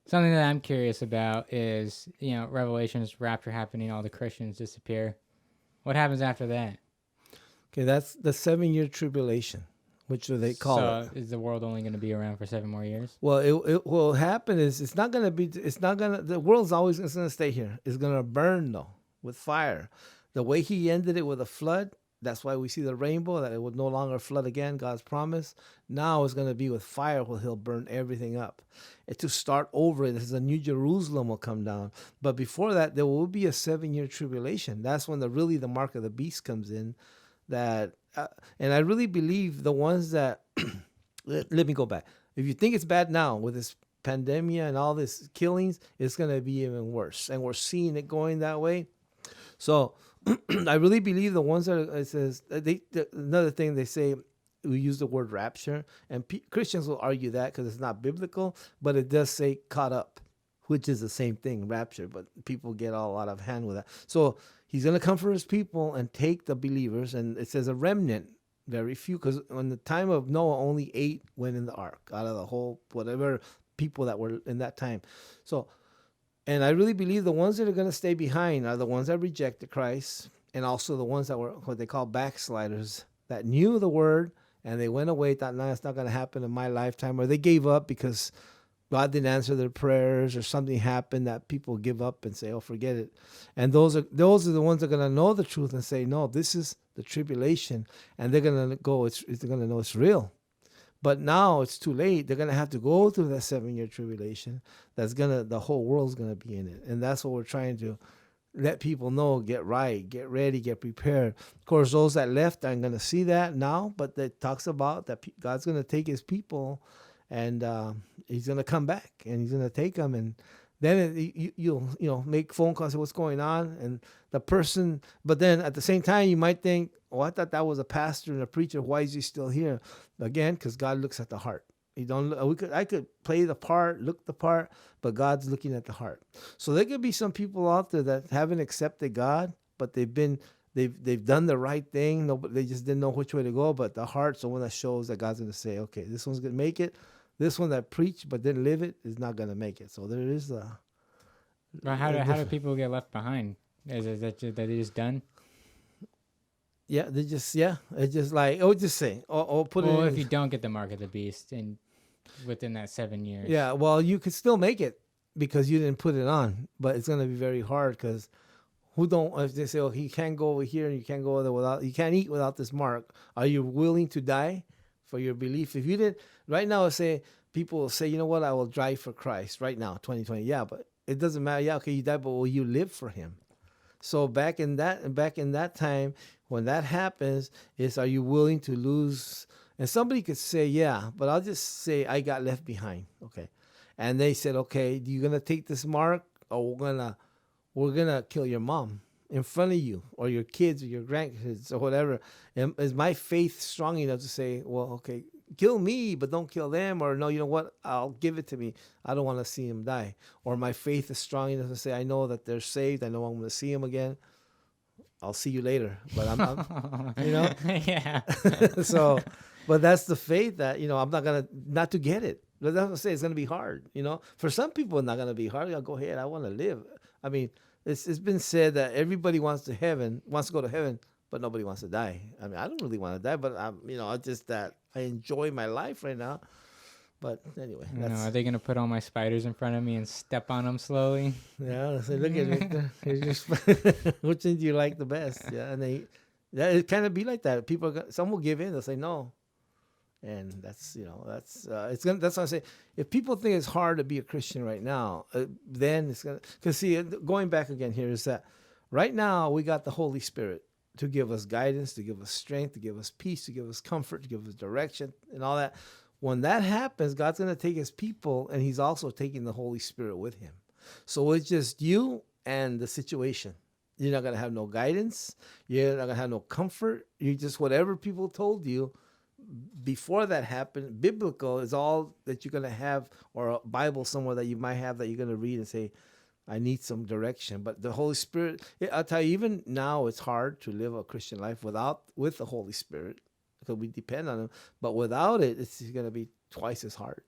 Something that I'm curious about is, Revelation's rapture happening, all the Christians disappear. What happens after that? Okay, that's the 7 year tribulation, which they call it. So is the world only going to be around for 7 more years? Well, it will happen is it's not gonna be. It's not gonna. The world's always gonna stay here. It's gonna burn though with fire. The way he ended it with a flood. That's why we see the rainbow. That it would no longer flood again. God's promise. Now it's gonna be with fire, where He'll burn everything up. And to start over, this is a new Jerusalem will come down. But before that, there will be a 7 year tribulation. That's when the mark of the beast comes in. That and I really believe the ones that let me go back. If you think it's bad now with this pandemic and all this killings, it's gonna be even worse, and we're seeing it going that way. So I really believe the ones that it says another thing they say, we use the word rapture, and Christians will argue that because it's not biblical, but it does say caught up, which is the same thing, rapture. But people get all out of hand with that. So he's gonna come for his people and take the believers, and it says a remnant. Very few, because on the time of Noah, only 8 went in the ark out of the whole whatever people that were in that time. So, and I really believe the ones that are going to stay behind are the ones that rejected Christ, and also the ones that were what they call backsliders, that knew the word and they went away, thought, no, it's not going to happen in my lifetime, or they gave up because God didn't answer their prayers, or something happened that people give up and say, "Oh, forget it." And those are the ones that are going to know the truth and say, "No, this is the tribulation," and they're going to go. They're going to know it's real. But now it's too late. They're going to have to go through that 7 year tribulation. The whole world's going to be in it, and that's what we're trying to let people know. Get right, get ready, get prepared. Of course, those that left aren't going to see that now, but it talks about that God's going to take His people, and He's going to come back, and He's going to take them, and then you'll make phone calls, say what's going on, and the person. But then at the same time, you might think, "Oh, I thought that was a pastor and a preacher. Why is he still here?" Again, because God looks at the heart. He don't. I could play the part, look the part, but God's looking at the heart. So there could be some people out there that haven't accepted God, but they've done the right thing. No, they just didn't know which way to go. But the heart's the one that shows that God's going to say, "Okay, this one's going to make it." This one that preached but didn't live it is not going to make it. So there is Well, how do people get left behind? Is that they just done? yeah, it's just like just say put Well, it. if you don't get the mark of the beast and within that 7 years. Yeah, well, you could still make it because you didn't put it on, but it's going to be very hard because who don't if they say, "Oh, he can't go over here and you can't go over there without you can't eat without this mark." Are you willing to die for your belief? If you did right now, say people will say, "You know what? I will die for Christ right now, 2020." Yeah, but it doesn't matter. Yeah, okay, you die, but will you live for Him? So back in that time, when that happens, is are you willing to lose? And somebody could say, "Yeah," but I'll just say I got left behind. Okay, and they said, "Okay, you gonna take this mark, or we're gonna kill your mom in front of you, or your kids, or your grandkids, or whatever." And is my faith strong enough to say, "Well, okay, kill me, but don't kill them," or "No, you know what? I'll give it to me. I don't want to see him die." Or my faith is strong enough to say, "I know that they're saved. I know I'm going to see him again. I'll see you later." But I'm Yeah. so, but that's the faith that I'm not gonna not to get it. But that's what I say. It's gonna be hard. For some people, it's not gonna be hard. I'll go ahead. I want to live. I mean, it's been said that everybody wants to go to heaven, but nobody wants to die. I mean, I don't really want to die, but it's just that I enjoy my life right now. But anyway, Are they gonna put all my spiders in front of me and step on them slowly? yeah. So look at Victor. Which one do you like the best? Yeah, and it kind of be like that. Some will give in. They'll say no, and that's that's what I say. If people think it's hard to be a Christian right now, then it's gonna. Because see, going back again here is that right now we got the Holy Spirit to give us guidance, to give us strength, to give us peace, to give us comfort, to give us direction, and all that. When that happens, God's going to take His people, and He's also taking the Holy Spirit with Him. So it's just you and the situation. You're not going to have no guidance. You're not going to have no comfort. You just whatever people told you before that happened. Biblical is all that you're going to have, or a Bible somewhere that you might have that you're going to read and say, "I need some direction." But the Holy Spirit, I'll tell you, even now it's hard to live a Christian life with the Holy Spirit, because we depend on Him. But without it, it's going to be twice as hard.